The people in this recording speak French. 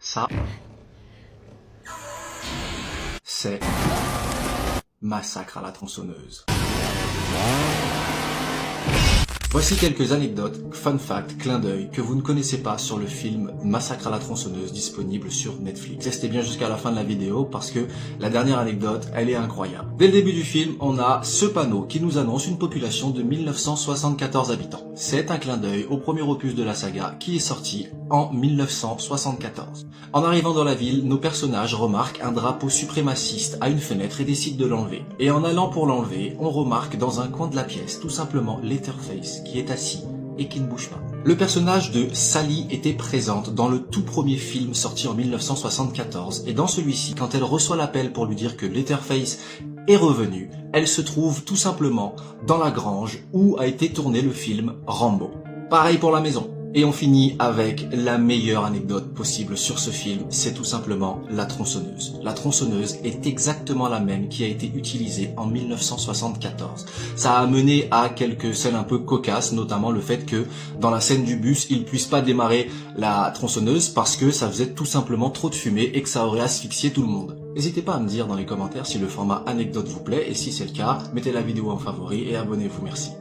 Ça, c'est Massacre à la tronçonneuse. Voici quelques anecdotes, fun facts, clins d'œil que vous ne connaissez pas sur le film Massacre à la tronçonneuse disponible sur Netflix. Restez bien jusqu'à la fin de la vidéo parce que la dernière anecdote, elle est incroyable. Dès le début du film, on a ce panneau qui nous annonce une population de 1974 habitants. C'est un clin d'œil au premier opus de la saga qui est sorti en 1974. En arrivant dans la ville, nos personnages remarquent un drapeau suprémaciste à une fenêtre et décident de l'enlever. Et en allant pour l'enlever, on remarque dans un coin de la pièce tout simplement Leatherface qui est assis et qui ne bouge pas. Le personnage de Sally était présente dans le tout premier film sorti en 1974 et dans celui-ci, quand elle reçoit l'appel pour lui dire que Leatherface est revenu, elle se trouve tout simplement dans la grange où a été tourné le film Rambo. Pareil pour la maison. Et on finit avec la meilleure anecdote possible sur ce film, c'est tout simplement la tronçonneuse. La tronçonneuse est exactement la même qui a été utilisée en 1974. Ça a mené à quelques scènes un peu cocasses, notamment le fait que dans la scène du bus, ils puissent pas démarrer la tronçonneuse parce que ça faisait tout simplement trop de fumée et que ça aurait asphyxié tout le monde. N'hésitez pas à me dire dans les commentaires si le format anecdote vous plaît et si c'est le cas, mettez la vidéo en favori et abonnez-vous, merci.